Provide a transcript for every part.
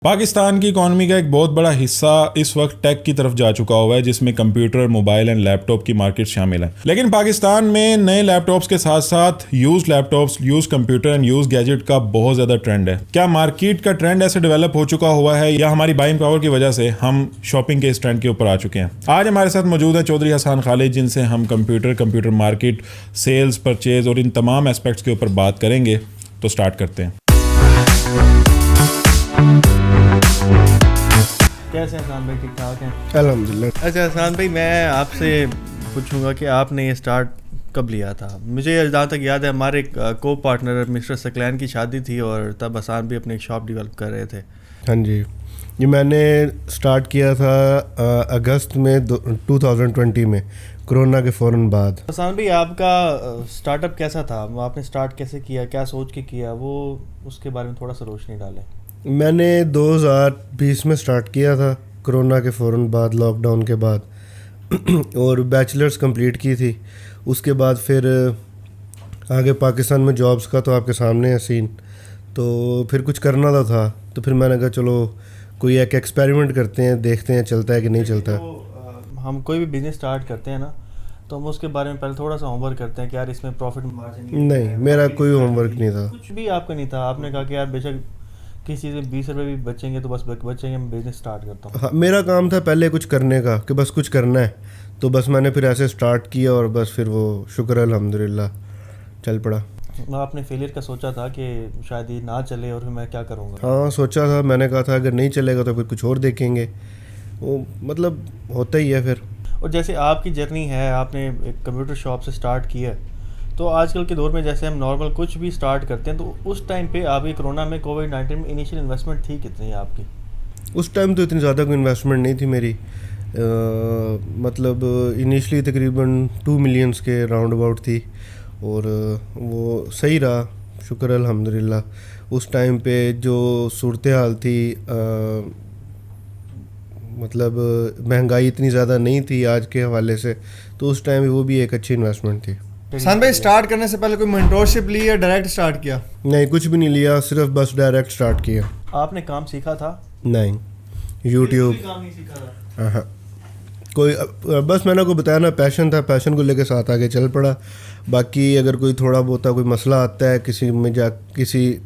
پاکستان کی اکانومی کا ایک بہت بڑا حصہ اس وقت ٹیک کی طرف جا چکا ہوا ہے، جس میں computer, mobile and laptop کی مارکیٹ شامل ہے۔ لیکن پاکستان میں نئے لیپ ٹاپس کے ساتھ ساتھ used laptops, used computer and used gadget کا بہت زیادہ ٹرینڈ ہے۔ کیا مارکیٹ کا ٹرینڈ ایسے ڈیولپ ہو چکا ہوا ہے یا ہماری بائنگ پاور کی وجہ سے ہم شاپنگ کے اس ٹرینڈ کے اوپر آ چکے ہیں؟ آج ہمارے ساتھ موجود ہیں چودھری حسان خالد، جن سے ہم کمپیوٹر مارکیٹ، سیلز، پرچیز اور ان تمام اسپیکٹس کے اوپر بات کریں گے۔ تو سٹارٹ کرتے ہیں۔ کیسے حسان بھائی؟ ٹھیک ٹھاک ہیں؟ الحمدللہ۔ اچھا حسان بھائی، میں آپ سے پوچھوں گا کہ آپ نے یہ اسٹارٹ کب لیا تھا؟ مجھے جہاں تک یاد ہے ہمارے کو پارٹنر مسٹر سکلین کی شادی تھی اور تب حسان بھی اپنی ایک شاپ ڈیولپ کر رہے تھے۔ ہاں جی، یہ میں نے اسٹارٹ کیا تھا اگست میں 2020 میں، کرونا کے فوراً بعد۔ حسان بھائی، آپ کا اسٹارٹ اپ کیسا تھا؟ آپ نے اسٹارٹ کیسے کیا؟ کیا سوچ کے کیا؟ وہ اس کے بارے میں تھوڑا سا روشنی ڈالیں۔ میں نے 2020 میں اسٹارٹ کیا تھا، کرونا کے فوراً بعد، لاک ڈاؤن کے بعد، اور بیچلرز کمپلیٹ کی تھی۔ اس کے بعد پھر آگے پاکستان میں جابس کا تو آپ کے سامنے ہے سین، تو پھر کچھ کرنا تھا، تو پھر میں نے کہا چلو کوئی ایک ایکسپیریمنٹ کرتے ہیں، دیکھتے ہیں چلتا ہے کہ نہیں چلتا ہے۔ ہم کوئی بھی بزنس اسٹارٹ کرتے ہیں نا، تو ہم اس کے بارے میں پہلے تھوڑا سا ہوم ورک کرتے ہیں کہ یار اس میں پروفٹ مارجن نہیں، میرا کوئی ہوم ورک نہیں تھا، کچھ بھی آپ کا نہیں تھا۔ آپ نے کہا کہ یار بے شک کسی چیز میں 20 روپے بھی بچیں گے تو بس بچیں گے، میں بزنس اسٹارٹ کرتا ہوں۔ ہاں، میرا کام تھا پہلے کچھ کرنے کا، کہ بس کچھ کرنا ہے، تو بس میں نے پھر ایسے اسٹارٹ کیا اور بس پھر وہ شکر الحمدللہ چل پڑا۔ آپ نے فیلئر کا سوچا تھا کہ شاید یہ نہ چلے اور پھر میں کیا کروں گا؟ ہاں سوچا تھا، میں نے کہا تھا اگر نہیں چلے گا تو پھر کچھ اور دیکھیں گے، وہ مطلب ہوتا ہی ہے پھر۔ اور جیسے آپ کی جرنی ہے، آپ نے ایک کمپیوٹر شاپ سے اسٹارٹ کیا، تو آج کل کے دور میں جیسے ہم نارمل کچھ بھی اسٹارٹ کرتے ہیں، تو اس ٹائم پہ آپ کی کرونا میں کووڈ-19 میں انیشیل انویسٹمنٹ تھی کتنی ہے آپ کی؟ اس ٹائم تو اتنی زیادہ کوئی انویسٹمنٹ نہیں تھی میری، مطلب انیشلی تقریباً 2 ملینس کے راؤنڈ اباؤٹ تھی، اور وہ صحیح رہا، شکر الحمدللہ۔ اس ٹائم پہ جو صورتحال تھی، مطلب مہنگائی اتنی زیادہ نہیں تھی آج کے حوالے سے، تو اس ٹائم وہ بھی ایک اچھی انویسٹمنٹ تھی۔ حسان بھائی، اسٹارٹ کرنے سے پہلے کوئی مینٹورشپ لی یا ڈائریکٹ اسٹارٹ کیا؟ نہیں، کچھ بھی نہیں لیا، صرف بس ڈائریکٹ اسٹارٹ کیا۔ آپ نے کام سیکھا تھا؟ نہیں، یوٹیوب کام نہیں سیکھا تھا؟ ہاں، کوئی بس میں نے کو بتایا نا، پیشن تھا، پیشن کو لے کے ساتھ آگے چل پڑا۔ باقی اگر کوئی تھوڑا بہت کوئی مسئلہ آتا ہے، کسی میں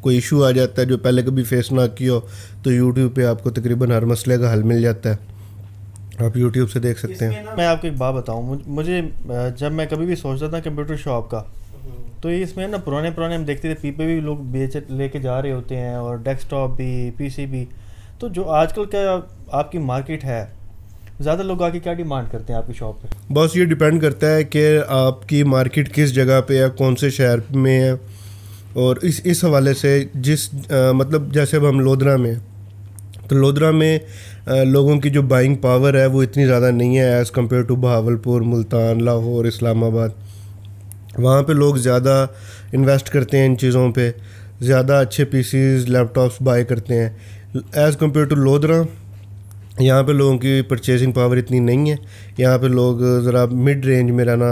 کوئی ایشو آ جاتا ہے جو پہلے کبھی فیس نہ کیا ہو، تو یوٹیوب پہ آپ کو تقریباً ہر مسئلے کا حل مل جاتا ہے، آپ یوٹیوب سے دیکھ سکتے ہیں۔ میں آپ کو ایک بات بتاؤں، مجھے جب میں کبھی بھی سوچتا تھا کمپیوٹر شاپ کا، تو اس میں نا پرانے ہم دیکھتے تھے، پی پے بھی لوگ لے کے جا رہے ہوتے ہیں، اور ڈیسک ٹاپ بھی، پی سی بھی۔ تو جو آج کل کا آپ کی مارکیٹ ہے، زیادہ لوگ آ کے کیا ڈیمانڈ کرتے ہیں آپ کی شاپ پہ؟ بس یہ ڈیپینڈ کرتا ہے کہ آپ کی مارکیٹ کس جگہ پہ ہے، کون سے شہر میں ہے، اور اس حوالے سے مطلب جیسے اب ہم لودھرا میں، تو لودھرا میں لوگوں کی جو بائنگ پاور ہے وہ اتنی زیادہ نہیں ہے as compare to Bahawalpur, Multan, Lahore, Islamabad. وہاں پہ لوگ زیادہ انویسٹ کرتے ہیں ان چیزوں پہ، زیادہ اچھے P Cs, leap tops by کرتے ہیں ایز کمپیئر ٹو لودھرا۔ یہاں پہ لوگوں کی پرچیزنگ پاور اتنی نہیں ہے، یہاں پہ لوگ ذرا مڈ رینج میں رہنا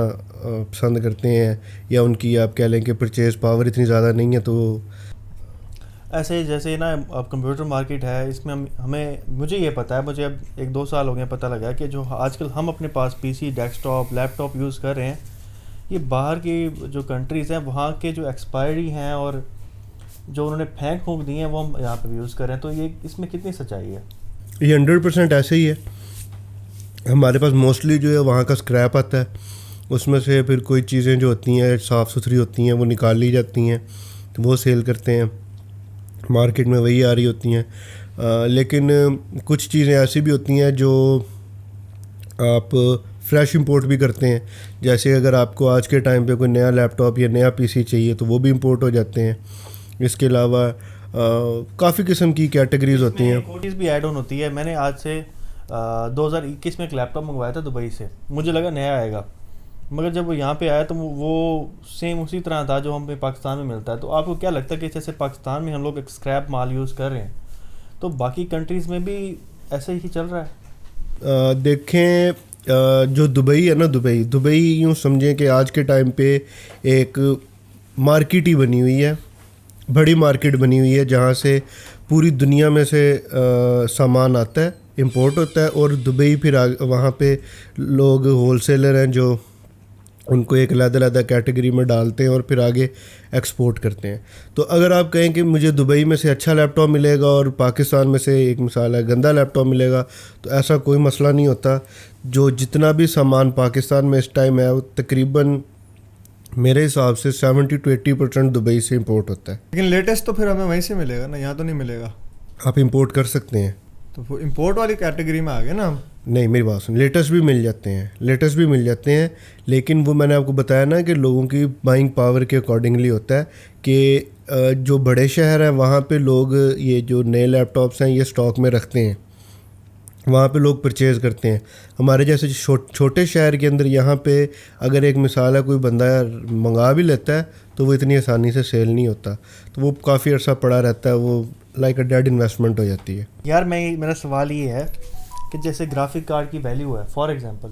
پسند کرتے ہیں، یا ان کی آپ کہہ لیں کہ پرچیز پاور اتنی زیادہ نہیں ہے۔ تو ایسے جیسے نا اب کمپیوٹر مارکیٹ ہے، اس میں مجھے یہ پتہ ہے، مجھے اب 1-2 سال ہو گئے پتہ لگا کہ جو آج کل ہم اپنے پاس پی سی، ڈیسک ٹاپ، لیپ ٹاپ یوز کر رہے ہیں، یہ باہر کی جو کنٹریز ہیں وہاں کے جو ایکسپائری ہیں اور جو انہوں نے پھونک دی ہیں وہ ہم یہاں پہ یوز کر رہے ہیں۔ تو یہ اس میں کتنی سچائی ہے؟ یہ 100% ایسے ہی ہے۔ ہمارے پاس موسٹلی جو ہے وہاں کا اسکریپ آتا ہے، اس میں سے پھر کوئی چیزیں جو ہوتی ہیں صاف ستھری ہوتی ہیں وہ نکال لی جاتی ہیں، تو وہ سیل کرتے ہیں، مارکیٹ میں وہی آ رہی ہوتی ہیں۔ لیکن کچھ چیزیں ایسی بھی ہوتی ہیں جو آپ فریش امپورٹ بھی کرتے ہیں، جیسے اگر آپ کو آج کے ٹائم پہ کوئی نیا لیپ ٹاپ یا نیا پی سی چاہیے تو وہ بھی امپورٹ ہو جاتے ہیں۔ اس کے علاوہ کافی قسم کی کیٹیگریز ہوتی ہیں، چیز بھی ایڈ آن ہوتی ہے۔ میں نے آج سے 2021 میں ایک لیپ ٹاپ منگوایا تھا دبئی سے، مجھے لگا نیا آئے گا، مگر جب وہ یہاں پہ آیا تو وہ سیم اسی طرح تھا جو ہم پہ پاکستان میں ملتا ہے۔ تو آپ کو کیا لگتا ہے کہ جیسے پاکستان میں ہم لوگ ایک اسکریپ مال یوز کر رہے ہیں، تو باقی کنٹریز میں بھی ایسے ہی چل رہا ہے؟ دیکھیں جو دبئی ہے نا، دبئی یوں سمجھیں کہ آج کے ٹائم پہ ایک مارکیٹ ہی بنی ہوئی ہے بڑی مارکیٹ بنی ہوئی ہے جہاں سے پوری دنیا میں سے سامان آتا ہے, امپورٹ ہوتا ہے, اور دبئی پھر وہاں پہ لوگ ہول سیلر ہیں جو ان کو ایک علیحدہ کیٹیگری میں ڈالتے ہیں اور پھر آگے ایکسپورٹ کرتے ہیں. تو اگر آپ کہیں کہ مجھے دبئی میں سے اچھا لیپ ٹاپ ملے گا اور پاکستان میں سے ایک مثال ہے گندا لیپ ٹاپ ملے گا, تو ایسا کوئی مسئلہ نہیں ہوتا. جو جتنا بھی سامان پاکستان میں اس ٹائم ہے وہ تقریباً میرے حساب سے 70 to 80% دبئی سے امپورٹ ہوتا ہے. لیکن لیٹسٹ تو پھر ہمیں وہیں سے ملے گا نا, یہاں تو نہیں ملے گا. آپ امپورٹ کر سکتے ہیں, تو وہ امپورٹ والی کیٹیگری میں آ گئے نا ہم. نہیں میری بات سن, لیٹسٹ بھی مل جاتے ہیں, لیکن وہ میں نے آپ کو بتایا نا کہ لوگوں کی بائنگ پاور کے اکارڈنگلی ہوتا ہے کہ جو بڑے شہر ہیں وہاں پہ لوگ یہ جو نئے لیپ ٹاپس ہیں یہ سٹاک میں رکھتے ہیں, وہاں پہ لوگ پرچیز کرتے ہیں. ہمارے جیسے چھوٹے شہر کے اندر یہاں پہ اگر ایک مثال ہے کوئی بندہ منگا بھی لیتا ہے تو وہ اتنی آسانی سے سیل نہیں ہوتا, تو وہ کافی عرصہ پڑا رہتا ہے, وہ لائک اے ڈیڈ انویسٹمنٹ ہو جاتی ہے. یار میرا سوال یہ ہے کہ جیسے گرافک کارڈ کی ویلیو ہے, فار ایگزامپل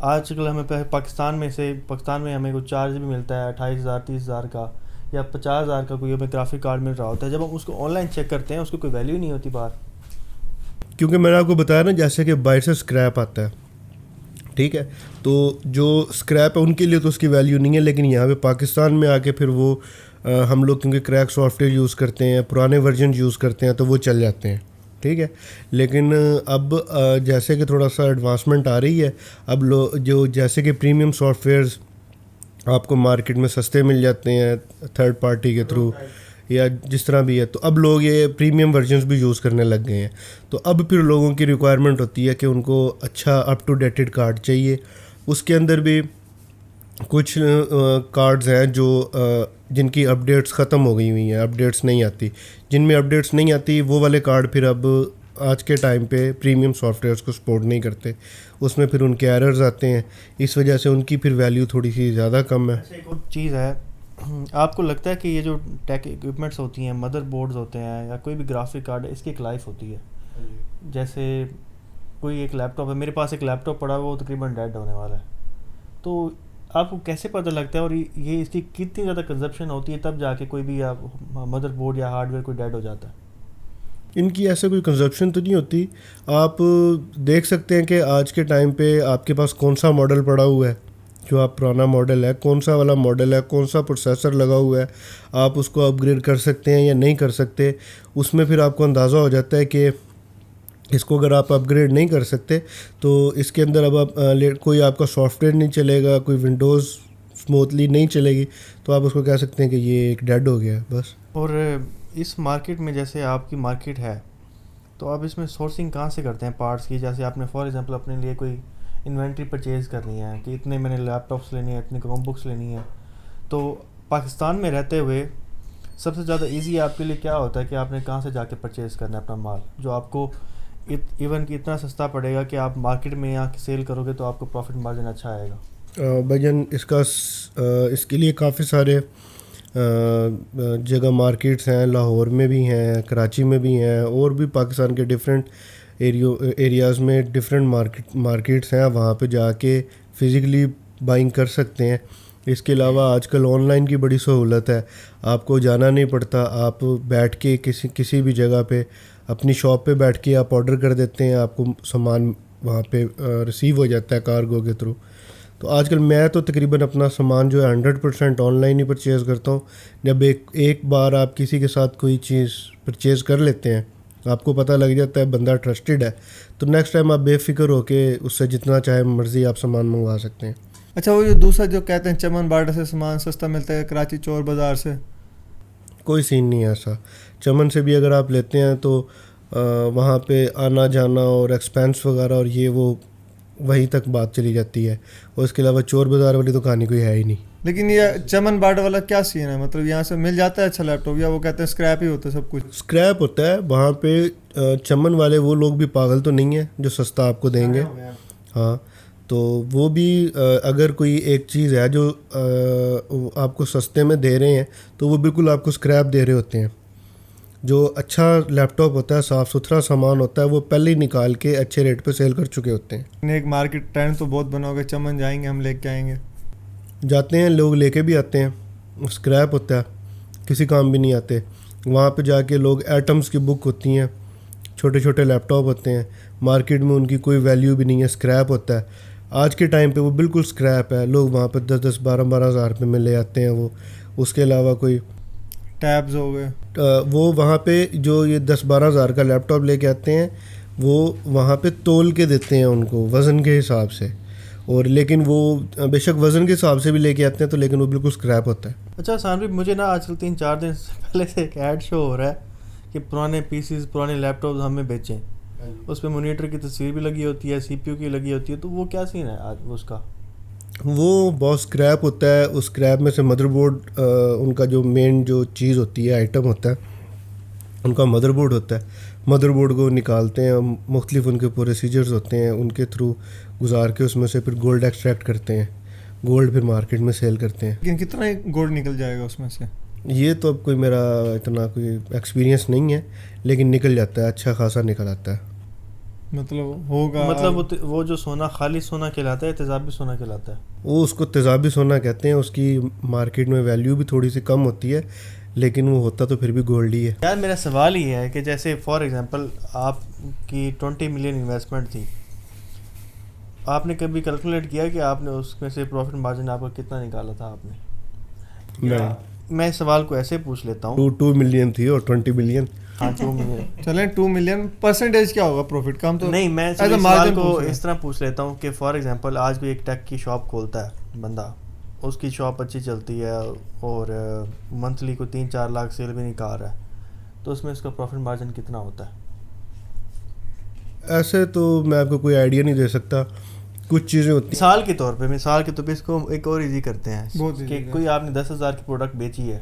آج کل ہمیں پاکستان میں ہمیں کوئی چارج بھی ملتا ہے 28,000 30,000 کا یا 50,000 کا کوئی ہمیں گرافک کارڈ مل رہا ہوتا ہے. جب ہم اس کو آن لائن چیک کرتے ہیں اس کو کوئی ویلیو نہیں ہوتی باہر, کیونکہ میں نے آپ کو بتایا نا جیسے کہ باہر سے اسکریپ آتا ہے, ٹھیک ہے, تو جو اسکریپ ہے ان کے لیے تو اس کی ویلیو نہیں ہے, لیکن یہاں پہ پاکستان میں آ کے پھر وہ ہم لوگ کیونکہ کریک سافٹ ویئر یوز کرتے ہیں, پرانے ورژن یوز کرتے ہیں, تو وہ چل جاتے ہیں, ٹھیک ہے. لیکن اب جیسے کہ تھوڑا سا ایڈوانسمنٹ آ رہی ہے, اب جو جیسے کہ پریمیم سافٹ ویئرز آپ کو مارکیٹ میں سستے مل جاتے ہیں تھرڈ پارٹی کے تھرو یا جس طرح بھی ہے, تو اب لوگ یہ پریمیم ورژنز بھی یوز کرنے لگ گئے ہیں. تو اب پھر لوگوں کی ریکوائرمنٹ ہوتی ہے کہ ان کو اچھا اپ ٹو ڈیٹڈ کارڈ چاہیے. اس کے اندر بھی کچھ کارڈز ہیں جو جن کی اپ ڈیٹس ختم ہو گئی ہوئی ہیں, اپ ڈیٹس نہیں آتی, جن میں اپ ڈیٹس نہیں آتی وہ والے کارڈ پھر اب آج کے ٹائم پہ پریمیم سافٹ ویئرس کو سپورٹ نہیں کرتے, اس میں پھر ان کے ایررز آتے ہیں, اس وجہ سے ان کی پھر ویلیو تھوڑی سی زیادہ کم ہے. ایک اور چیز ہے, آپ کو لگتا ہے کہ یہ جو ٹیک اکوپمنٹس ہوتی ہیں, مدر بورڈز ہوتے ہیں یا کوئی بھی گرافک کارڈ ہے, اس کی ایک لائف ہوتی ہے. جیسے کوئی ایک لیپ ٹاپ ہے, میرے پاس ایک لیپ ٹاپ پڑا ہوا وہ تقریباً ڈیڈ ہونے والا ہے, تو آپ کو کیسے پتہ لگتا ہے اور یہ اس کی کتنی زیادہ کنزپشن ہوتی ہے تب جا کے کوئی بھی مدر بورڈ یا ہارڈ ویئر کوئی ڈیڈ ہو جاتا ہے؟ ان کی ایسے کوئی کنزپشن تو نہیں ہوتی. آپ دیکھ سکتے ہیں کہ آج کے ٹائم پہ آپ کے پاس کون سا ماڈل پڑا ہوا ہے, جو آپ پرانا ماڈل ہے, کون سا والا ماڈل ہے, کون سا پروسیسر لگا ہوا ہے, آپ اس کو اپ گریڈ کر سکتے ہیں یا نہیں کر سکتے. اس میں پھر آپ کو اندازہ ہو جاتا ہے کہ اس کو اگر آپ اپ گریڈ نہیں کر سکتے تو اس کے اندر اب آپ کوئی آپ کا سافٹ ویئر نہیں چلے گا, کوئی ونڈوز اسموتھلی نہیں چلے گی, تو آپ اس کو کہہ سکتے ہیں کہ یہ ایک ڈیڈ ہو گیا بس. اور اس مارکیٹ میں جیسے آپ کی مارکیٹ ہے تو آپ اس میں سورسنگ کہاں سے کرتے ہیں پارٹس کی؟ جیسے آپ نے فار ایگزامپل اپنے لیے کوئی انوینٹری پرچیز کرنی ہے کہ اتنے میں نے لیپ ٹاپس لینی ہے, اتنے کروم بکس لینی ہے, تو پاکستان میں رہتے ہوئے سب سے زیادہ ایزی آپ کے لیے کیا ہوتا ہے کہ آپ نے کہاں سے جا کے پرچیز کرنا ہے اپنا مال, جو آپ کو ایون کہ اتنا سستا پڑے گا کہ آپ مارکیٹ میں یہاں سیل کرو گے تو آپ کو پروفٹ مارجن اچھا آئے گا؟ بھائی جان اس کے لیے کافی سارے جگہ مارکیٹس ہیں, لاہور میں بھی ہیں, کراچی میں بھی ہیں, اور بھی پاکستان کے ڈفرینٹ ایریاز میں ڈفرینٹ مارکیٹس ہیں, وہاں پہ جا کے فزیکلی بائنگ کر سکتے ہیں. اس کے علاوہ آج کل آن لائن کی بڑی سہولت ہے, آپ کو جانا نہیں پڑتا, آپ بیٹھ کے کسی بھی جگہ پہ اپنی شاپ پہ بیٹھ کے آپ آرڈر کر دیتے ہیں, آپ کو سامان وہاں پہ ریسیو ہو جاتا ہے کارگو کے تھرو. تو آج کل میں تو تقریباً اپنا سامان جو ہے 100% آن لائن ہی پرچیز کرتا ہوں. جب ایک بار آپ کسی کے ساتھ کوئی چیز پرچیز کر لیتے ہیں, آپ کو پتہ لگ جاتا ہے بندہ ٹرسٹڈ ہے, تو نیکسٹ ٹائم آپ بے فکر ہو کے اس سے جتنا چاہے مرضی آپ سامان منگوا سکتے ہیں. اچھا, وہ جو دوسرا جو کہتے ہیں چمن بارڈر سے سامان سستا ملتا ہے کراچی چور بازار سے, کوئی سین نہیں ہے ایسا. چمن سے بھی اگر آپ لیتے ہیں تو وہاں پہ آنا جانا اور ایکسپینس وغیرہ اور یہ وہ وہیں تک بات چلی جاتی ہے, اور اس کے علاوہ چور بازار والی تو کہانی کوئی ہے ہی نہیں. لیکن یہ چمن بارڈر والا کیا سین ہے, مطلب یہاں سے مل جاتا ہے اچھا لیپ ٹاپ یا وہ کہتے ہیں اسکریپ ہی ہوتا ہے سب کچھ؟ اسکریپ ہوتا ہے وہاں پہ. چمن والے وہ لوگ بھی پاگل تو نہیں ہیں جو سستا آپ کو دیں گے, ہاں, تو وہ بھی اگر کوئی ایک چیز ہے جو آپ کو سستے میں دے رہے ہیں تو وہ بالکل آپ کو اسکریپ دے رہے ہوتے ہیں. جو اچھا لیپ ٹاپ ہوتا ہے, صاف ستھرا سامان ہوتا ہے, وہ پہلے ہی نکال کے اچھے ریٹ پہ سیل کر چکے ہوتے ہیں. ایک مارکیٹ ٹرینڈ تو بہت بنا ہوگا, چمن جائیں گے ہم لے کے آئیں گے, جاتے ہیں لوگ لے کے بھی آتے ہیں, اسکریپ ہوتا ہے, کسی کام بھی نہیں آتے. وہاں پہ جا کے لوگ ایٹمز کی بک ہوتی ہیں, چھوٹے چھوٹے لیپ ٹاپ ہوتے ہیں, مارکیٹ میں ان کی کوئی ویلیو بھی نہیں ہے, اسکریپ ہوتا ہے. آج کے ٹائم پہ وہ بالکل اسکریپ ہے, لوگ وہاں پہ 10-12 ہزار روپے میں لے آتے ہیں وہ. اس کے علاوہ کوئی ٹیبز ہو گئے, وہ وہاں پہ جو یہ 10-12 ہزار کا لیپ ٹاپ لے کے آتے ہیں وہ وہاں پہ تول کے دیتے ہیں ان کو وزن کے حساب سے, اور لیکن وہ بے شک وزن کے حساب سے بھی لے کے آتے ہیں تو لیکن وہ بالکل اسکریپ ہوتا ہے. اچھا سانوی, مجھے نا آج کل 3-4 دن پہلے سے ایک ایڈ شو ہو رہا ہے کہ پرانے پی سیز, پرانے لیپ ٹاپز ہمیں بیچیں. اس پہ مانیٹر کی تصویر بھی لگی ہوتی ہے, سی پی یو کی لگی ہوتی ہے, تو وہ کیا سین ہے آج اس کا؟ وہ بہت اسکریپ ہوتا ہے. اس اسکریپ میں سے مدر بورڈ, ان کا جو مین جو چیز ہوتی ہے, آئٹم ہوتا ہے, ان کا مدر بورڈ ہوتا ہے. مدر بورڈ کو نکالتے ہیں, مختلف ان کے پروسیجرز ہوتے ہیں, ان کے تھرو گزار کے اس میں سے پھر گولڈ ایکسٹریکٹ کرتے ہیں. گولڈ پھر مارکیٹ میں سیل کرتے ہیں. لیکن کتنا گولڈ نکل جائے گا اس میں سے؟ یہ تو اب کوئی میرا اتنا کوئی ایکسپیرینس نہیں ہے, لیکن نکل جاتا ہے, اچھا خاصا نکل آتا ہے. مطلب ہوگا, مطلب وہ جو سونا خالی سونا کہلاتا ہے, تیزابی سونا کہلاتا ہے. وہ اس کو تیزابی سونا کہتے ہیں. اس کی مارکیٹ میں ویلیو بھی تھوڑی سی کم ہوتی ہے, لیکن وہ ہوتا تو پھر بھی گولڈ ہی ہے. یار میرا سوال یہ ہے کہ جیسے فار ایگزامپل آپ کی 20 ملین انویسٹمنٹ تھی, آپ نے کبھی کیلکولیٹ کیا کہ آپ نے اس میں سے پروفٹ مارجن آپ کا کتنا نکالا تھا آپ نے؟ میں سوال کو ایسے پوچھ لیتا ہوں. 2 ملین تھی اور 20 ملین. ہاں 2 ملین. چلیں 2 ملین پرسنٹیج کیا ہوگا پروفٹ کا؟ ہم تو نہیں, میں سوال کو اس طرح پوچھ لیتا ہوں کہ فار ایگزامپل آج بھی ایک ٹیک کی شاپ کھولتا ہے بندہ, اس کی شاپ اچھی چلتی ہے اور منتھلی کو 3-4 لاکھ سیل بھی نکال رہا ہے, تو اس میں اس کا پروفٹ مارجن کتنا ہوتا ہے؟ ایسے تو میں آپ کو کوئی آئیڈیا نہیں دے سکتا. کچھ چیزیں ہوتی ہیں مثال کے طور پہ اس کو ایک اور ایزی کرتے ہیں کہ کوئی آپ نے 10,000 کی پروڈکٹ بیچی ہے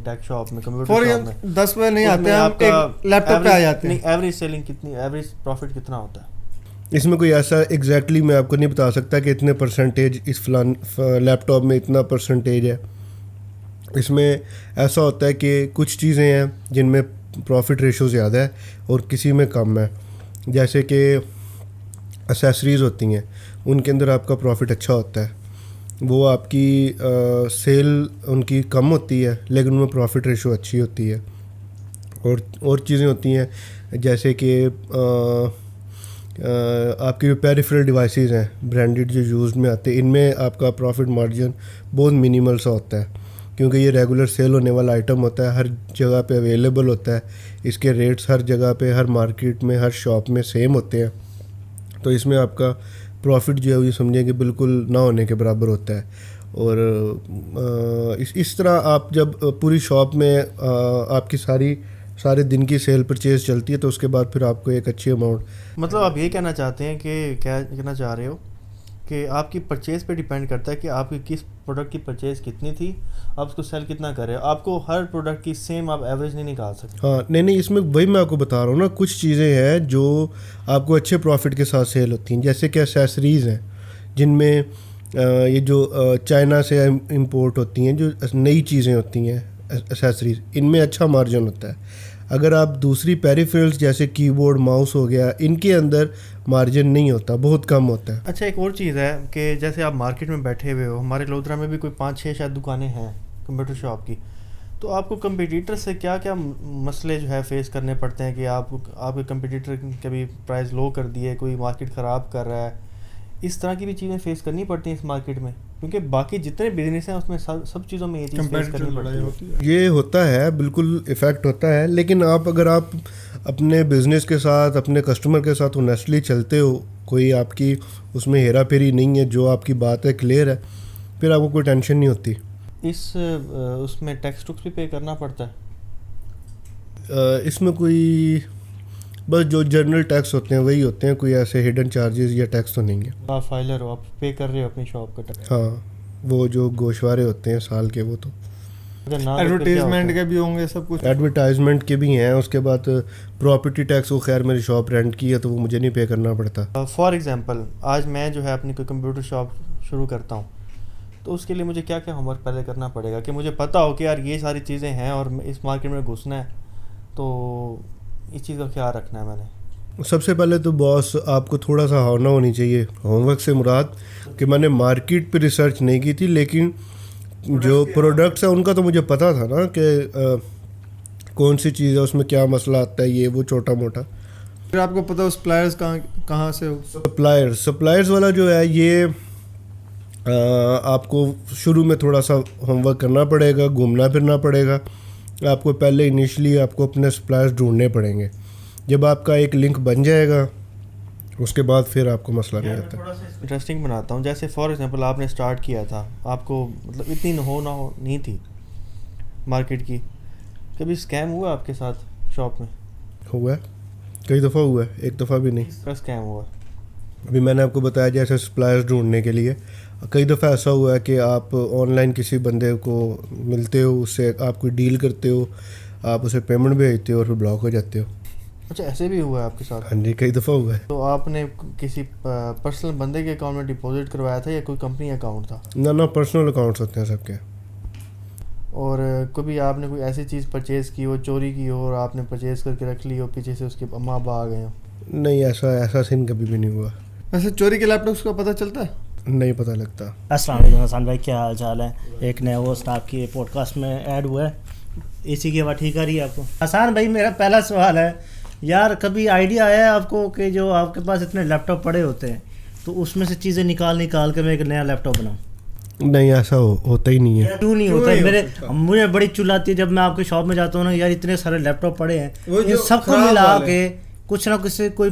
ٹیک شاپ میں, کمپیوٹر شاپ میں, 10 میں نہیں آتے ہیں, آپ ایک لیپ ٹاپ پہ آ جاتے ہیں. ایوریج سیلنگ کتنی, ایوریج پروفٹ کتنا ہوتا ہے؟ اس میں کوئی ایسا ایگزیکٹلی میں آپ کو نہیں بتا سکتا کہ اتنے پرسنٹیج اس فلان لیپ ٹاپ میں اتنا پرسنٹیج ہے. اس میں ایسا ہوتا ہے کہ کچھ چیزیں ہیں جن میں پروفٹ ریشو زیادہ ہے اور کسی میں کم ہے. جیسے کہ اسیسریز ہوتی ہیں, ان کے اندر آپ کا پروفٹ اچھا ہوتا ہے. وہ آپ کی سیل ان کی کم ہوتی ہے لیکن ان میں پروفٹ ریشو اچھی ہوتی ہے. اور چیزیں ہوتی ہیں جیسے کہ آپ کی جو پیریفرل ڈیوائسیز ہیں برانڈیڈ جو یوز میں آتے ہیں, ان میں آپ کا پروفٹ مارجن بہت منیمل سا ہوتا ہے, کیونکہ یہ ریگولر سیل ہونے والا آئٹم ہوتا ہے, ہر جگہ پہ اویلیبل ہوتا ہے. اس کے ریٹس ہر جگہ پہ, ہر مارکیٹ میں, ہر شاپ میں سیم ہوتے ہیں. تو اس میں آپ کا پروفٹ جو ہے یہ سمجھیں کہ بالکل نہ ہونے کے برابر ہوتا ہے. اور اس طرح آپ جب پوری شاپ میں آپ کی سارے دن کی سیل پرچیز چلتی ہے تو اس کے بعد پھر آپ کو ایک اچھی اماؤنٹ, مطلب آپ یہ کہنا چاہتے ہیں کہ کیا کہنا چاہ رہے ہو کہ آپ کی پرچیز پہ ڈیپینڈ کرتا ہے کہ آپ کی کس پروڈکٹ کی پرچیز کتنی تھی, آپ اس کو سیل کتنا کرے. آپ کو ہر پروڈکٹ کی سیم آپ ایوریج نہیں نکال سکتے. ہاں نہیں, اس میں وہی میں آپ کو بتا رہا ہوں نا, کچھ چیزیں ہیں جو آپ کو اچھے پروفٹ کے ساتھ سیل ہوتی ہیں. جیسے کہ اسیسریز ہیں جن میں یہ جو چائنا سے امپورٹ ہوتی ہیں, جو نئی چیزیں ہوتی ہیں اسیسریز, ان میں اچھا مارجن ہوتا ہے. اگر آپ دوسری پیریفرلس جیسے کی بورڈ, ماؤس ہو گیا, ان کے اندر مارجن نہیں ہوتا, بہت کم ہوتا ہے. اچھا ایک اور چیز ہے کہ جیسے آپ مارکیٹ میں بیٹھے ہوئے ہو, ہمارے لودھرا میں بھی کوئی 5-6 شاید دکانیں ہیں کمپیوٹر شاپ کی, تو آپ کو کمپیٹیٹر سے کیا کیا مسئلے جو ہے فیس کرنے پڑتے ہیں کہ آپ کے کمپیٹیٹر کبھی پرائز لو کر دیے, کوئی مارکیٹ خراب کر رہا ہے, اس طرح کی بھی چیزیں فیس کرنی پڑتی ہیں اس مارکیٹ میں, کیونکہ باقی جتنے بزنس ہیں اس میں سب چیزوں میں یہ چیز فیس کرنی پڑتی ہے. یہ ہوتا ہے, بالکل افیکٹ ہوتا ہے, لیکن اگر آپ اپنے بزنس کے ساتھ, اپنے کسٹمر کے ساتھ اونیسٹلی چلتے ہو, کوئی آپ کی اس میں ہیرا پھیری نہیں ہے, جو آپ کی بات ہے کلیئر ہے, پھر آپ کو کوئی ٹینشن نہیں ہوتی. اس میں ٹیکس ٹوکس بھی پے کرنا پڑتا ہے؟ اس میں کوئی بس جو جنرل ٹیکس ہوتے ہیں وہی ہوتے ہیں, کوئی ایسے ہڈن چارجز یا ٹیکس تو نہیں ہے. آپ فائلر ہو, آپ پے کر رہے ہو اپنی شاپ کا ٹیکس. ہاں, وہ جو گوشوارے ہوتے ہیں سال کے, وہ تو ایڈورٹیزمنٹ کے بھی ہوں گے, سب کچھ ایڈورٹائزمنٹ کے بھی ہیں. اس کے بعد پراپرٹی ٹیکس, وہ خیر میری شاپ رینٹ کی ہے تو وہ مجھے نہیں پے کرنا پڑتا. فار ایگزامپل آج میں جو ہے اپنی کوئی کمپیوٹر شاپ شروع کرتا ہوں, تو اس کے لیے مجھے کیا کیا ہوم ورک پہلے کرنا پڑے گا کہ مجھے پتہ ہو کہ یار یہ ساری چیزیں ہیں اور اس مارکیٹ میں گھسنا ہے, تو اس چیز کا خیال رکھنا ہے میں نے. سب سے پہلے تو باس آپ کو تھوڑا سا ہونی چاہیے. ہوم ورک سے مراد کہ میں نے مارکیٹ پہ ریسرچ نہیں کی تھی, لیکن جو پروڈکٹس ہیں ان کا تو مجھے پتا تھا نا کہ کون سی چیز ہے، اس میں کیا مسئلہ آتا ہے، یہ وہ چھوٹا موٹا. پھر آپ کو پتا سپلائرز کہاں سے ہو؟ سپلائرز والا جو ہے یہ آپ کو شروع میں تھوڑا سا ہوم ورک کرنا پڑے گا، گھومنا پھرنا پڑے گا. آپ کو پہلے انیشلی آپ کو اپنے سپلائرز ڈھونڈنے پڑیں گے. جب آپ کا ایک لنک بن جائے گا اس کے بعد پھر آپ کو مسئلہ نہیں آتا. تھوڑا سا انٹرسٹنگ بناتا ہوں. جیسے فار ایگزامپل آپ نے اسٹارٹ کیا تھا، آپ کو مطلب اتنی نہیں تھی مارکیٹ کی، کبھی اسکیم ہوا آپ کے ساتھ شاپ میں؟ ہوا ہے، کئی دفعہ ہوا ہے، ایک دفعہ بھی نہیں. کس کا اسکیم ہوا؟ ابھی میں نے آپ کو بتایا جیسے سپلائرز ڈھونڈنے کے لیے کئی دفعہ ایسا ہوا ہے کہ آپ آن لائن کسی بندے کو ملتے ہو، اس سے آپ کوئی ڈیل کرتے ہو، آپ اسے پیمنٹ بھیجتے ہو اور پھر بلاک ہو جاتے ہو. اچھا، ایسے بھی ہوا ہے آپ کے ساتھ؟ ہاں جی، کئی دفعہ ہوا ہے. تو آپ نے کسی پرسنل بندے کے اکاؤنٹ میں ڈپازٹ کروایا تھا یا کوئی کمپنی اکاؤنٹ تھا؟ نہ پرسنل اکاؤنٹس ہوتے ہیں سب کے. اور کبھی آپ نے کوئی ایسی چیز پرچیز کی ہو، چوری کی ہو، اور آپ نے پرچیز کر کے رکھ لی ہو، پیچھے سے اس کے اماں ابا آ گئے ہوں؟ نہیں، ایسا سین کبھی بھی نہیں ہوا. ویسے چوری کے لیپ ٹاپس کا پتہ چلتا ہے؟ نہیں پتہ لگتا. السلام علیکم حسان بھائی، کیا حال چال ہے؟ ایک نیا ہوسٹ آپ کی پوڈ کاسٹ میں ایڈ ہوا ہے. اے سی کی آواز ٹھیک آ رہی ہے آپ کو؟ حسان بھائی میرا پہلا سوال ہے یار، کبھی آئیڈیا آیا ہے آپ کو کہ جو آپ کے پاس اتنے لیپ ٹاپ پڑے ہوتے ہیں تو اس میں سے چیزیں نکال کے میں ایک نیا لیپ ٹاپ بناؤں؟ نہیں، ایسا ہوتا ہی نہیں ہے. کیوں نہیں ہوتا؟ مجھے بڑی چل آتی ہے جب میں آپ کی شاپ میں جاتا ہوں نا، یار اتنے سارے لیپ ٹاپ پڑے ہیں، ان سب کو ملا کے کچھ نہ کچھ سے کوئی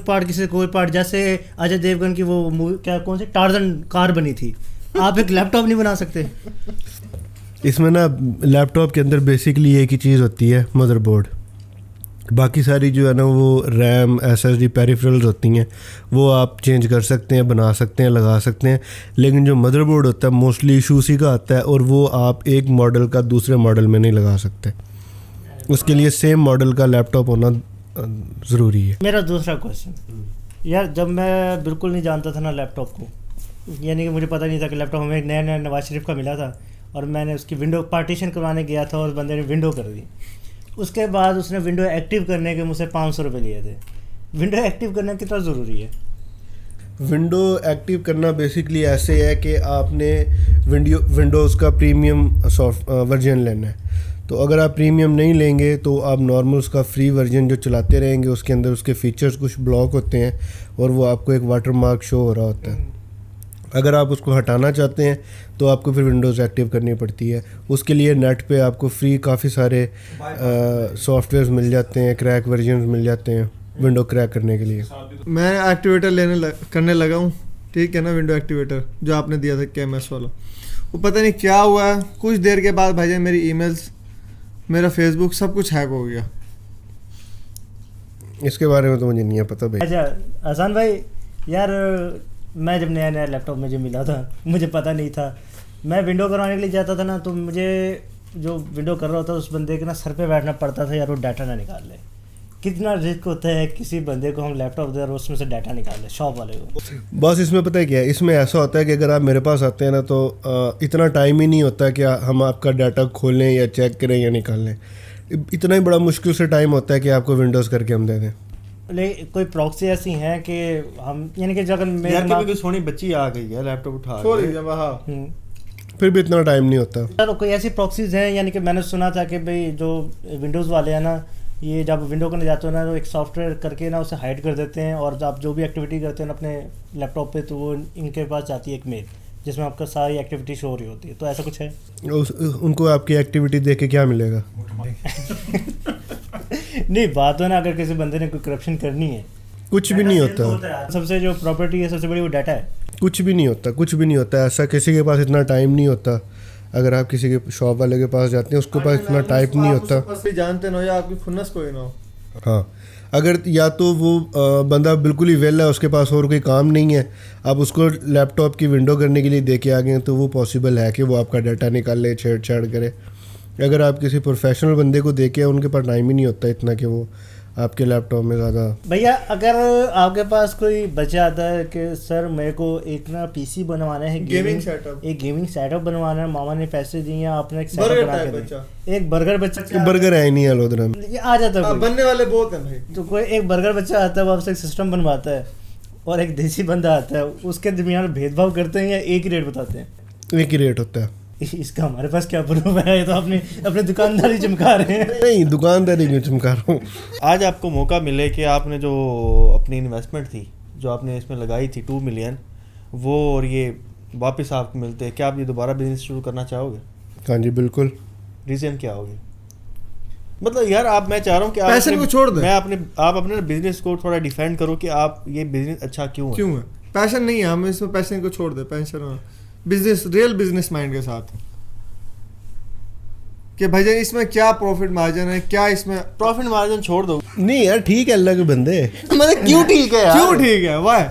پارٹ جیسے اجے دیوگن کی وہ کیا کون سی ٹارزن کار بنی تھی، آپ ایک لیپ ٹاپ نہیں بنا سکتے؟ اس میں نا لیپ ٹاپ کے اندر بیسکلی ایک ہی چیز ہوتی ہے، مدر بورڈ. باقی ساری جو ہے نا وہ RAM, S S D, peripherals ہوتی ہیں، وہ آپ چینج کر سکتے ہیں، بنا سکتے ہیں، لگا سکتے ہیں. لیکن جو مدر بورڈ ہوتا ہے موسٹلی ایشو اسی کا آتا ہے، اور وہ آپ ایک ماڈل کا دوسرے ماڈل میں نہیں لگا سکتے. اس کے لیے سیم ماڈل کا لیپ ٹاپ ہونا ضروری ہے. میرا دوسرا کویشچن، یار جب میں بالکل نہیں جانتا تھا نا لیپ ٹاپ کو، یعنی کہ مجھے پتہ نہیں تھا کہ لیپ ٹاپ ہمیں نیا نواز شریف کا ملا تھا، اور میں نے اس کی ونڈو پارٹیشن کروانے گیا تھا اور بندے نے ونڈو کر دی. اس کے بعد اس نے ونڈو ایکٹیو کرنے کے مجھ سے 500 روپے لیے تھے. ونڈو ایکٹیو کرنا کتنا ضروری ہے؟ ونڈو ایکٹیو کرنا بیسکلی ایسے ہے کہ آپ نے ونڈوز کا پریمیم ورژن لینا ہے. تو اگر آپ پریمیم نہیں لیں گے تو آپ نارمل اس کا فری ورژن جو چلاتے رہیں گے، اس کے اندر اس کے فیچرز کچھ بلاک ہوتے ہیں اور وہ آپ کو ایک واٹر مارک شو ہو رہا ہوتا ہے. اگر آپ اس کو ہٹانا چاہتے ہیں تو آپ کو پھر ونڈوز ایکٹیو کرنی پڑتی ہے. اس کے لیے نیٹ پہ آپ کو فری کافی سارے سافٹ ویئرز مل جاتے ہیں، کریک ورژنز مل جاتے ہیں ونڈو کریک کرنے کے لیے. میں ایکٹیویٹر کرنے لگا ہوں، ٹھیک ہے نا، ونڈو ایکٹیویٹر جو آپ نے دیا تھا کے ایم ایس والا، وہ پتہ نہیں کیا ہوا ہے، کچھ دیر کے بعد بھائی جان میری ای میلز، میرا فیس بک سب کچھ ہیک ہو گیا. اس کے بارے میں تو مجھے نہیں ہے پتہ بھائی. اچھا حسان بھائی، یار میں جب نیا لیپ ٹاپ مجھے ملا تھا، مجھے پتہ نہیں تھا، میں ونڈو کروانے کے لیے جاتا تھا نا، تو مجھے جو ونڈو کر رہا ہوتا اس بندے کے نا سر پہ بیٹھنا پڑتا تھا یار وہ ڈاٹا نہ نکال لے. کتنا رسک ہوتا ہے کسی بندے کو ہم لیپ ٹاپ دے اور اس میں سے ڈاٹا نکال لیں شاپ والے کو. بس اس میں پتہ ہے کیا ہے، اس میں ایسا ہوتا ہے کہ اگر آپ میرے پاس آتے ہیں نا تو اتنا ٹائم ہی نہیں ہوتا کہ ہم آپ کا ڈاٹا کھولیں یا چیک کریں یا نکال لیں. اتنا ہی بڑا مشکل سے ٹائم ہوتا ہے کہ آپ کو ونڈوز کر کے ہم دے دیں. کوئی پراکسی ایسی ہیں کہ ہم یعنی کہ اگر میرے کوئی سونی بچی آ گئی ہے لیپ ٹاپ اٹھا کے، پھر بھی اتنا ٹائم نہیں ہوتا. چلو کوئی ایسی پراکسیز ہیں، یعنی کہ میں نے سنا تھا کہ بھئی جو ونڈوز والے ہیں نا، یہ جب ونڈو کرنے جاتے ہو نا تو ایک سافٹ ویئر کر کے نا اسے ہائڈ کر دیتے ہیں، اور آپ جو بھی ایکٹیویٹی کرتے ہیں اپنے لیپ ٹاپ پہ تو وہ ان کے پاس جاتی ہے ایک میل جس میں آپ کا ساری ایکٹیویٹی شو ہو رہی ہوتی ہے. تو ایسا کچھ ہے؟ ان کو آپ کی ایکٹیویٹی دیکھ کے کیا ملے گا؟ نہیں، بات ہے نا اگر کسی بندے نے کوئی کرپشن کرنی ہے، کچھ بھی نہیں ہوتا. سب سے جو پراپرٹی ہے سب سے بڑی وہ ڈاٹا ہے. کچھ بھی نہیں ہوتا، کچھ بھی نہیں ہوتا. ایسا کسی کے پاس اتنا ٹائم نہیں ہوتا. اگر آپ کسی کے شاپ والے کے پاس جاتے ہیں اس کے پاس اتنا ٹائپ نہیں ہوتا. جانتے نہ یا آپ کی فنس کوئی نہ ہو. ہاں، اگر یا تو وہ بندہ بالکل ہی ویل ہے، اس کے پاس اور کوئی کام نہیں ہے، آپ اس کو لیپ ٹاپ کی ونڈو کرنے کے لیے دے کے آ گئے ہیں تو وہ پاسبل ہے کہ وہ آپ کا ڈاٹا نکال لے، چھیڑ چھاڑ کرے. اگر آپ کسی پروفیشنل بندے کو دے کے ان کے پاس ٹائم ہی نہیں ہوتا اتنا کہ وہ آپ کے لیپ ٹاپ میں زیادہ. بھیا اگر آپ کے پاس کوئی بچہ آتا ہے کہ سر میرے کو ایک نا پی سی بنوانا ہے، گیمنگ سیٹ اپ، ایک گیمنگ سیٹ اپ بنوانا ہے، ماما نے پیسے دیے ہیں، آپ نے ایک سیٹ اپ بنا کے دیا. ایک برگر بچہ، برگر ہے ہی نہیں الودرا میں، یہ آ جاتا ہے، بننے والے بہت ہیں بھائی. تو کوئی ایک برگر بچہ آتا ہے وہ آپ سے ایک سسٹم بنواتا ہے، اور ایک دیسی بندہ آتا ہے، اس کے درمیان بھید بھاؤ کرتے ہیں یا ایک ہی ریٹ بتاتے ہیں؟ ایک ہی ریٹ ہوتا ہے. اس کا ہمارے پاس کیا پروف ہے؟ یہ تو اپنے دکانداری چمکا رہے ہیں. نہیں دکانداری کیوں چمکا رہا ہوں. آج آپ کو موقع ملے کہ آپ نے جو اپنی انویسٹمنٹ تھی جو آپ نے اس میں لگائی تھی 2 ملین وہ اور یہ واپس آپ کو ملتے ہیں, کیا آپ یہ دوبارہ بزنس شروع کرنا چاہو گے؟ ہاں جی بالکل. ریزن کیا ہوگی؟ مطلب یار آپ, میں چاہ رہا ہوں کہ پیشن کو چھوڑ دیں. آپ اپنے بزنس کو تھوڑا ڈیفینڈ کرو کہ آپ یہ بزنس اچھا کیوں ہے. پیشن نہیں ہے, ہم اس میں پیشن کو چھوڑ دیں. پیشن بزنس, ریئل بزنس مائنڈ کے ساتھ کہ بھائی جان اس میں کیا پروفٹ مارجن ہے, کیا اس میں پروفٹ مارجن چھوڑ دو. نہیں یار ٹھیک ہے اللہ کے بندے. کیوں ٹھیک ہے, کیوں ٹھیک ہے واہ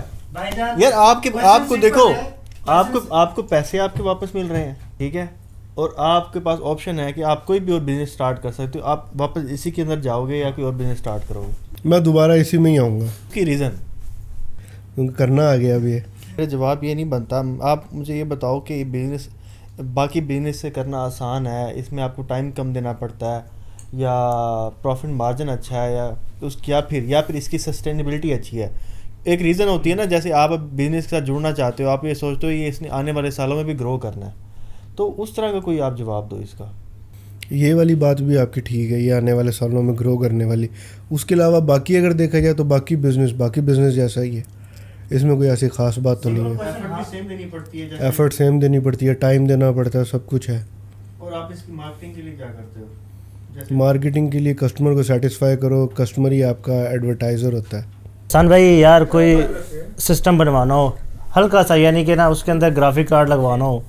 یار آپ کو دیکھو, آپ کو پیسے آپ کے واپس مل رہے ہیں, ٹھیک ہے, اور آپ کے پاس آپشن ہے کہ آپ کوئی بھی اور بزنس سٹارٹ کر سکتے ہو. آپ واپس اسی کے اندر جاؤ گے یا کوئی اور بزنس سٹارٹ کرو گے؟ میں دوبارہ اسی میں ہی آؤں گا. کی ریزن کیونکہ کرنا آ گیا ابھی. میرا جواب یہ نہیں بنتا. آپ مجھے یہ بتاؤ کہ بزنس باقی بزنس سے کرنا آسان ہے, اس میں آپ کو ٹائم کم دینا پڑتا ہے, یا پروفٹ مارجن اچھا ہے, یا پھر اس کی سسٹینیبلٹی اچھی ہے. ایک ریزن ہوتی ہے نا, جیسے آپ بزنس کے ساتھ جڑنا چاہتے ہو, آپ یہ سوچتے ہو یہ اس نے آنے والے سالوں میں بھی گرو کرنا ہے, تو اس طرح کا کوئی آپ جواب دو اس کا. یہ والی بات بھی آپ کی ٹھیک ہے, یہ آنے والے سالوں میں گرو کرنے والی. اس کے علاوہ باقی اگر دیکھا جائے تو باقی بزنس جیسا ہی ہے, اس میں کوئی ایسی خاص بات تو نہیں ہے. ایفرٹ سیم دینی پڑتی ہے, ٹائم دینا پڑتا ہے, سب کچھ ہے. اور آپ اس کی مارکیٹنگ کے لیے کیا کرتے ہو؟ مارکیٹنگ کے لیے کسٹمر کو سیٹسفائی کرو, کسٹمر ہی آپ کا ایڈورٹائزر ہوتا ہے. حسان بھائی یار کوئی سسٹم بنوانا ہو ہلکا سا, یعنی کہ نا اس کے اندر گرافک کارڈ لگوانا ہو,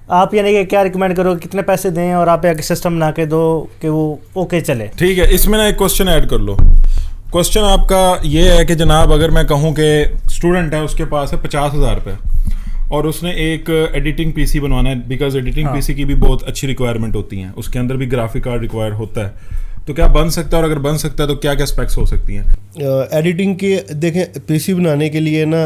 آپ یعنی کہ کیا ریکمینڈ کرو, کتنے پیسے دیں اور آپ ایک سسٹم بنا کے دو کہ وہ اوکے چلے؟ ٹھیک ہے, اس میں نا ایک کوشچن ایڈ کر لو. کوشچن آپ کا یہ ہے کہ جناب اگر میں کہوں کہ اسٹوڈنٹ ہے, اس کے پاس ہے 50,000 روپے اور اس نے ایک ایڈیٹنگ پی سی بنوانا ہے, بیکاز ایڈیٹنگ پی سی کی بھی بہت اچھی ریکوائرمنٹ ہوتی ہیں, اس کے اندر بھی گرافک کارڈ ریکوائر ہوتا ہے, تو کیا بن سکتا ہے, اور اگر بن سکتا ہے تو کیا کیا اسپیکس ہو سکتی ہیں؟ ایڈیٹنگ کے دیکھیں پی سی بنانے کے لیے نا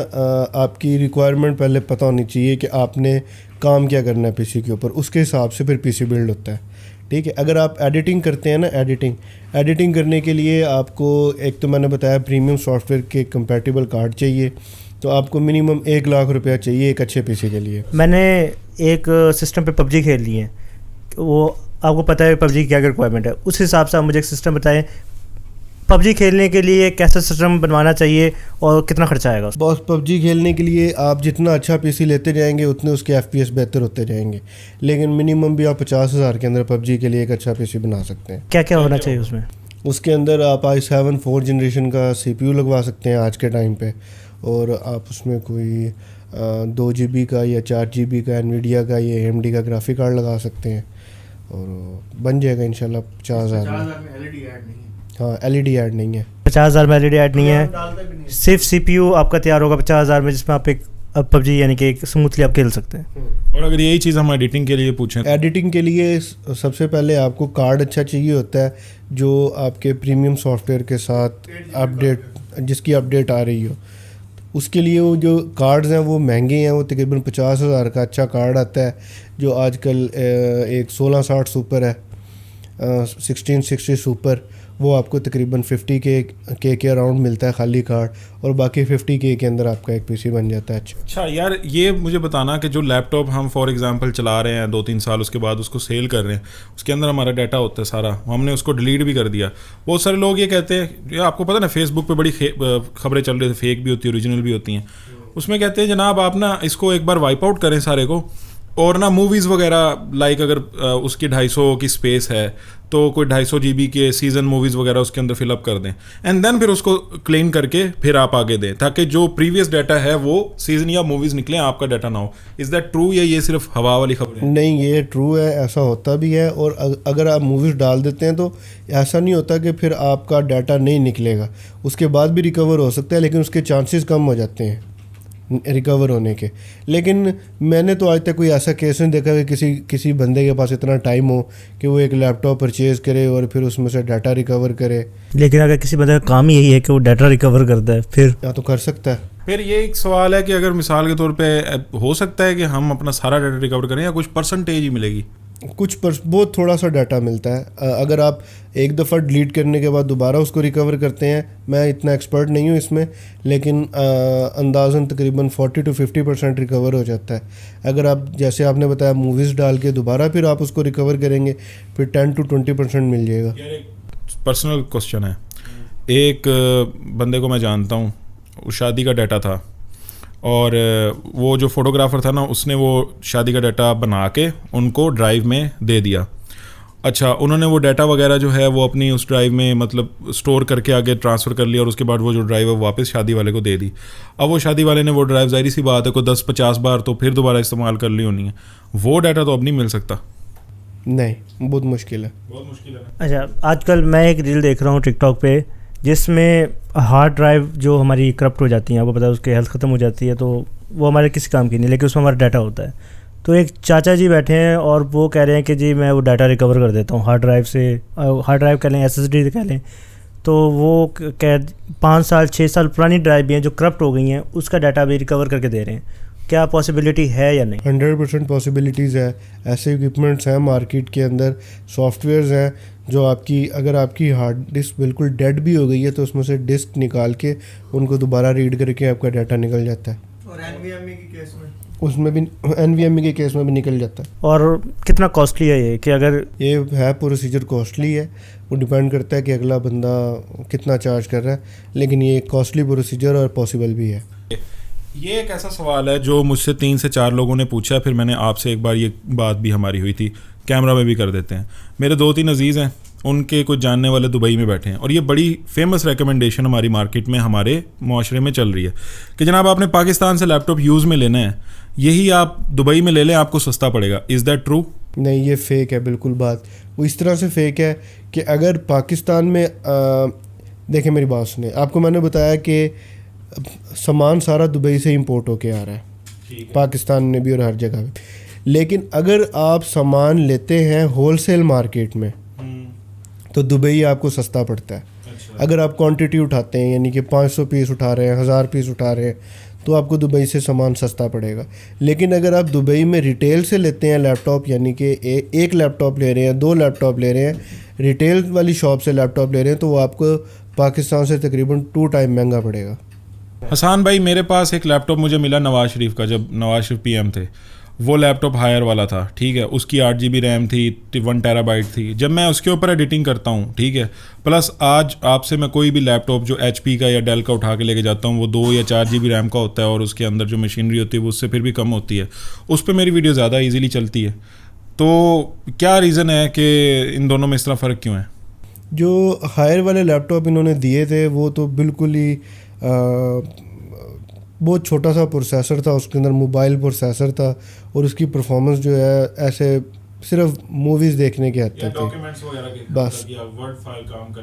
آپ کی ریکوائرمنٹ پہلے پتہ ہونی چاہیے کہ آپ نے کام کیا کرنا ہے پی سی کے اوپر, اس کے حساب سے پھر پی سی بلڈ ہوتا ہے. ٹھیک ہے, اگر آپ ایڈیٹنگ کرتے ہیں نا, ایڈیٹنگ کرنے کے لیے آپ کو ایک تو میں نے بتایا پریمیم سافٹ ویئر کے کمپیٹیبل کارڈ چاہیے, تو آپ کو منیمم 1 لاکھ روپیہ چاہیے ایک اچھے پی سی کے لیے. میں نے ایک سسٹم پہ PUBG کھیل لی ہے, وہ آپ کو پتہ ہے PUBG کی کیا ریکوائرمنٹ ہے, اس حساب سے آپ مجھے ایک سسٹم بتائیں PUBG کھیلنے کے لیے کیسا سسٹم بنوانا چاہیے اور کتنا خرچہ آئے گا. بس PUBG کھیلنے کے لیے آپ جتنا اچھا پی سی لیتے جائیں گے اتنے اس کے FPS بہتر ہوتے جائیں گے, لیکن منیمم بھی آپ 50,000 کے اندر PUBG کے لیے ایک اچھا پی سی بنا سکتے ہیں. کیا کیا ہونا چاہیے اس میں؟ اس کے اندر آپ i7 4 جنریشن کا CPU لگوا سکتے ہیں آج کے ٹائم پہ, اور آپ اس میں کوئی 2 GB کا یا 4 GB کا انویڈیا کا یا AMD کا گرافک کارڈ لگا سکتے ہیں, اور بن جائے گا انشاءاللہ 50,000 میں. ہاں LED ایڈ نہیں ہے, 50,000 میں LED ایڈ نہیں ہے, صرف CPU آپ کا تیار ہوگا 50,000 میں, جس میں آپ ایک PUBG یعنی کہ اسموتھلی آپ کھیل سکتے ہیں. اور اگر یہی چیز ہم ایڈیٹنگ کے لیے پوچھیں, ایڈیٹنگ کے لیے سب سے پہلے آپ کو کارڈ اچھا چاہیے ہوتا ہے جو آپ کے پریمیم سافٹ ویئر کے ساتھ جس کی اپڈیٹ آ رہی ہو. اس کے لیے وہ جو کارڈز ہیں وہ مہنگے ہیں, وہ تقریباً 50,000 کا اچھا کارڈ آتا ہے جو آج کل ایک 1660 سپر ہے, 1660 سپر, وہ آپ کو تقریباً 50K کے اراؤنڈ ملتا ہے خالی کارڈ, اور باقی 50K کے اندر آپ کا ایک پی سی بن جاتا ہے. اچھا یار یہ مجھے بتانا کہ جو لیپ ٹاپ ہم فار ایگزامپل چلا رہے ہیں 2-3 سال, اس کے بعد اس کو سیل کر رہے ہیں, اس کے اندر ہمارا ڈیٹا ہوتا ہے سارا, ہم نے اس کو ڈیلیٹ بھی کر دیا. بہت سارے لوگ یہ کہتے ہیں, یہ آپ کو پتہ نا فیس بک پہ بڑی خبریں چل رہی تھیں, فیک بھی ہوتی ہیں اوریجنل بھی ہوتی ہیں, اس میں کہتے ہیں جناب آپ نا اس کو ایک بار وائپ آؤٹ کریں سارے کو, اور نا موویز وغیرہ لائک اگر اس کی 250 کی اسپیس ہے تو کوئی 250 GB کے سیزن موویز وغیرہ اس کے اندر فل اپ کر دیں, اینڈ دین پھر اس کو کلین کر کے پھر آپ آگے دیں, تاکہ جو پریویس ڈیٹا ہے وہ سیزن یا موویز نکلیں, آپ کا ڈیٹا نہ ہو. از دیٹ ٹرو یا یہ صرف ہوا والی خبر ہے؟ نہیں یہ ٹرو ہے, ایسا ہوتا بھی ہے, اور اگر آپ موویز ڈال دیتے ہیں تو ایسا نہیں ہوتا کہ پھر آپ کا ڈیٹا نہیں نکلے گا, اس کے بعد بھی ریکور ہو سکتا ہے, لیکن اس کے چانسز کم ہو جاتے ہیں ریکور ہونے کے. لیکن میں نے تو آج تک کوئی ایسا کیس نہیں دیکھا کہ کسی بندے کے پاس اتنا ٹائم ہو کہ وہ ایک لیپ ٹاپ پرچیز کرے اور پھر اس میں سے ڈیٹا ریکور کرے. لیکن اگر کسی بندے کا کام یہی ہے کہ وہ ڈیٹا ریکور کرتا ہے, پھر یا تو کر سکتا ہے. پھر یہ ایک سوال ہے کہ اگر مثال کے طور پہ ہو سکتا ہے کہ ہم اپنا سارا ڈیٹا ریکور کریں یا کچھ پرسنٹیج ہی ملے گی؟ کچھ بہت تھوڑا سا ڈاٹا ملتا ہے. اگر آپ ایک دفعہ ڈیلیٹ کرنے کے بعد دوبارہ اس کو ریکور کرتے ہیں, میں اتنا ایکسپرٹ نہیں ہوں اس میں, لیکن اندازاً تقریباً 40 to 50% ریکور ہو جاتا ہے. اگر آپ جیسے آپ نے بتایا موویز ڈال کے دوبارہ پھر آپ اس کو ریکور کریں گے, پھر 10 to 20% مل جائے گا. پرسنل کوشچن ہے, ایک بندے کو میں جانتا ہوں, شادی کا ڈیٹا تھا, اور وہ جو فوٹوگرافر تھا نا اس نے وہ شادی کا ڈیٹا بنا کے ان کو ڈرائیو میں دے دیا. اچھا, انہوں نے وہ ڈیٹا وغیرہ جو ہے وہ اپنی اس ڈرائیو میں مطلب اسٹور کر کے آگے ٹرانسفر کر لیا, اور اس کے بعد وہ جو ڈرائیو ہے واپس شادی والے کو دے دی. اب وہ شادی والے نے وہ ڈرائیو ظاہری سی بات ہے کوئی 10-50 بار تو پھر دوبارہ استعمال کر لی ہونی ہے, وہ ڈیٹا تو اب نہیں مل سکتا. نہیں, بہت مشکل ہے. اچھا, آج کل میں ایک ریل دیکھ رہا ہوں ٹک ٹاک پہ جس میں ہارڈ ڈرائیو جو ہماری کرپٹ ہو جاتی ہیں, آپ کو پتہ ہے اس کی ہیلتھ ختم ہو جاتی ہے, تو وہ ہمارے کسی کام کی نہیں, لیکن اس میں ہمارا ڈاٹا ہوتا ہے. تو ایک چاچا جی بیٹھے ہیں اور وہ کہہ رہے ہیں کہ جی میں وہ ڈاٹا ریکور کر دیتا ہوں ہارڈ ڈرائیو سے, ہارڈ ڈرائیو کہہ لیں SSD کہہ لیں, تو وہ 5 سال 6 سال پرانی ڈرائیو بھی ہیں جو کرپٹ ہو گئی ہیں, اس کا ڈاٹا بھی ریکور کر کے دے رہے ہیں. کیا پاسبلٹی ہے یا نہیں؟ 100% پاسبلٹیز ہے. ایسے اکوپمنٹس ہیں مارکیٹ کے اندر, سافٹ ویئرز ہیں جو آپ کی اگر آپ کی ہارڈ ڈسک بالکل ڈیڈ بھی ہو گئی ہے تو اس میں سے ڈسک نکال کے ان کو دوبارہ ریڈ کر کے آپ کا ڈاٹا نکل جاتا ہے. اور NVMe کے کیس میں اس میں بھی NVMe کے کیس میں بھی نکل جاتا ہے. اور کتنا کاسٹلی ہے یہ, کہ اگر یہ ہے پروسیجر کاسٹلی ہے, وہ ڈیپینڈ کرتا ہے کہ اگلا بندہ کتنا چارج کر رہا ہے, لیکن یہ کاسٹلی پروسیجر اور پاسبل بھی ہے. یہ ایک ایسا سوال ہے جو مجھ سے 3 سے 4 لوگوں نے پوچھا, پھر میں نے آپ سے ایک بار یہ بات بھی ہماری ہوئی تھی, کیمرہ میں بھی کر دیتے ہیں. میرے 2-3 عزیز ہیں, ان کے کچھ جاننے والے دبئی میں بیٹھے ہیں, اور یہ بڑی فیمس ریکمنڈیشن ہماری مارکیٹ میں ہمارے معاشرے میں چل رہی ہے کہ جناب آپ نے پاکستان سے لیپ ٹاپ یوز میں لینا ہے, یہی آپ دبئی میں لے لیں, آپ کو سستا پڑے گا. Is that true? نہیں, یہ فیک ہے بالکل. بات وہ اس طرح سے فیک ہے کہ اگر پاکستان میں دیکھیں میری بات سنیں, آپ کو میں نے بتایا کہ سامان سارا دبئی سے امپورٹ ہو کے آ رہا ہے, پاکستان میں بھی اور ہر جگہ پہ. لیکن اگر آپ سامان لیتے ہیں ہول سیل مارکیٹ میں تو دبئی آپ کو سستا پڑتا ہے. اگر آپ کوانٹٹی اٹھاتے ہیں یعنی کہ 500 پیس اٹھا رہے ہیں, 1000 پیس اٹھا رہے ہیں, تو آپ کو دبئی سے سامان سستا پڑے گا. لیکن اگر آپ دبئی میں ریٹیل سے لیتے ہیں لیپ ٹاپ, یعنی کہ ایک لیپ ٹاپ لے رہے ہیں, 2 لیپ ٹاپ لے رہے ہیں, ریٹیل والی شاپ سے لیپ ٹاپ لے رہے ہیں, تو وہ آپ کو پاکستان سے تقریباً 2 ٹائم مہنگا پڑے گا. حسان بھائی, میرے پاس ایک لیپ ٹاپ مجھے ملا نواز شریف کا, جب نواز شریف PM تھے. وہ لیپ ٹاپ ہائر والا تھا, ٹھیک ہے, اس کی 8 GB ریم تھی, 1 TB تھی. جب میں اس کے اوپر ایڈیٹنگ کرتا ہوں, ٹھیک ہے, پلس آج آپ سے میں کوئی بھی لیپ ٹاپ جو HP کا یا ڈیل کا اٹھا کے لے کے جاتا ہوں, وہ 2 یا 4 GB ریم کا ہوتا ہے, اور اس کے اندر جو مشینری ہوتی ہے وہ اس سے پھر بھی کم ہوتی ہے. اس پہ میری ویڈیو زیادہ ایزیلی چلتی ہے. تو کیا ریزن ہے کہ ان دونوں میں اس طرح فرق کیوں ہے؟ جو ہائر والے لیپ ٹاپ انہوں نے دیے تھے وہ تو بالکل ہی بہت چھوٹا سا پروسیسر تھا, اس کے اندر موبائل پروسیسر تھا, اور اس کی پرفارمنس جو ہے ایسے صرف موویز دیکھنے کے حد تک تھی بس.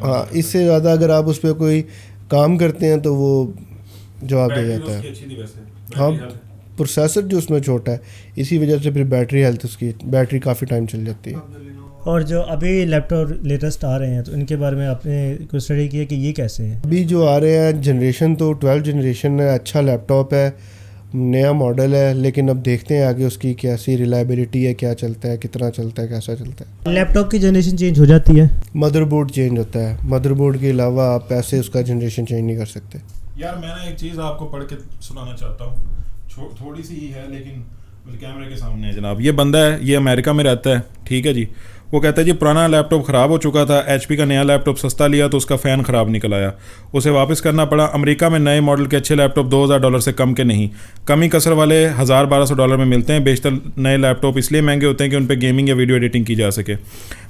ہاں, اس سے زیادہ اگر آپ اس پہ کوئی کام کرتے ہیں تو وہ جواب دے جاتا ہے. ہاں, پروسیسر جو اس میں چھوٹا ہے, اسی وجہ سے پھر بیٹری ہیلتھ, اس کی بیٹری کافی ٹائم چل جاتی ہے. اور جو ابھی لیپ ٹاپ لیٹسٹ آ رہے ہیں تو ان کے بارے میں آپ نے کوئی اسٹڈی کی ہے کہ یہ کیسے ہیں؟ ابھی جو آ رہے ہیں جنریشن تو 12 جنریشن ہے, اچھا لیپ ٹاپ ہے, نیا ماڈل ہے, لیکن اب دیکھتے ہیں آگے اس کی کیسی ریلائبلٹی ہے, کیا چلتا ہے, کتنا چلتا ہے, کیسا چلتا ہے. لیپ ٹاپ کی جنریشن چینج ہو جاتی ہے, مدر بورڈ چینج ہوتا ہے, مدر بورڈ کے علاوہ آپ ایسے اس کا جنریشن چینج نہیں کر سکتے. یار میں نے ایک چیز آپ کو پڑھ کے سنانا چاہتا ہوں, تھوڑی سی ہی ہے لیکن کیمرے کے سامنے ہے. جناب یہ بندہ ہے, یہ امریکہ میں رہتا ہے, ٹھیک ہے جی. وہ کہتا ہے جی پرانا لیپ ٹاپ خراب ہو چکا تھا, HP کا نیا لیپ ٹاپ سستا لیا تو اس کا فین خراب نکل آیا, اسے واپس کرنا پڑا. امریکہ میں نئے ماڈل کے اچھے لیپ ٹاپ $2000 سے کم کے نہیں, کمی کثر والے $1000-1200 میں ملتے ہیں. بیشتر نئے لیپ ٹاپ اس لیے مہنگے ہوتے ہیں کہ ان پہ گیمنگ یا ویڈیو ایڈیٹنگ کی جا سکے.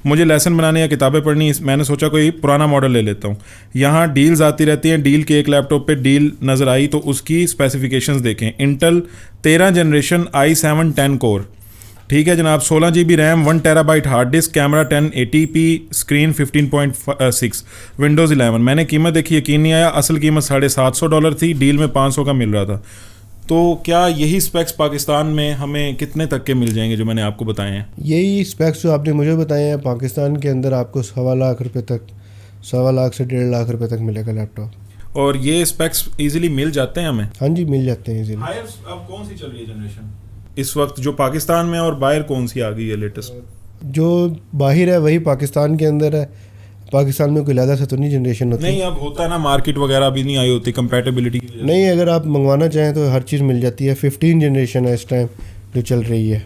مجھے لیسن بنانے یا کتابیں پڑھنی, میں نے سوچا کوئی پرانا ماڈل لے لیتا ہوں. یہاں ڈیلز آتی رہتی ہیں, ڈیل کے ایک لیپ ٹاپ پہ ڈیل نظر آئی تو اس کی اسپیسیفکیشنز دیکھیں. انٹل 13 جنریشن i7 10 کور, ٹھیک ہے جناب, 16 GB RAM, 1 TB hard disk, camera 1080p, screen 15.6, Windows 11. میں نے قیمت دیکھی, یقین نہیں آیا, اصل قیمت $750 تھی, ڈیل میں 500 کا مل رہا تھا. تو کیا یہی اسپیکس پاکستان میں ہمیں کتنے تک کے مل جائیں گے جو میں نے آپ کو بتائے ہیں؟ یہی اسپیکس جو آپ نے مجھے بتائے ہیں پاکستان کے اندر آپ کو 1.25 لاکھ روپے تک, 1.25 لاکھ سے 1.5 لاکھ روپے تک ملے گا لیپ ٹاپ. اور یہ اسپیکس ایزیلی مل جاتے ہیں ہمیں؟ ہاں جی, مل جاتے ہیں ایزیلی. اب کون سی چل رہی ہے جنریشن اس وقت جو پاکستان میں, اور باہر کون سی آ گئی ہے لیٹسٹ؟ جو باہر ہے وہی پاکستان کے اندر ہے. پاکستان میں کوئی علیحدہ سے تو نہیں جنریشن ہوتی. نہیں اب ہوتا ہے نا, مارکیٹ وغیرہ بھی نہیں آئی ہوتی کمپیٹیبلٹی کی وجہ سے. نہیں, اگر آپ منگوانا چاہیں تو ہر چیز مل جاتی ہے. 15 جنریشن ہے اس ٹائم جو چل رہی ہے.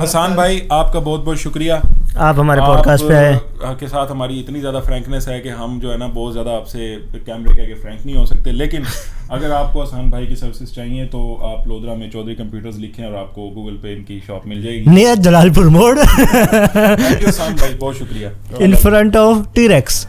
حسان بھائی آپ کا بہت بہت شکریہ, آپ ہمارے پوڈ کاسٹ پہ آئے. آپ کے ساتھ ہماری اتنی زیادہ فرینکنیس ہے کہ ہم جو ہے نا بہت زیادہ آپ سے کیمرے کے آگے فرینک نہیں ہو سکتے, لیکن اگر آپ کو حسان بھائی کی سروسز چاہیے تو آپ لودھرا میں چودھری کمپیوٹرز لکھیں اور آپ کو گوگل پہ ان کی شاپ مل جائے گی. نیئر جلال پور موڑ, تھینک یو حسان بھائی, بہت شکریہ. In front of T racks.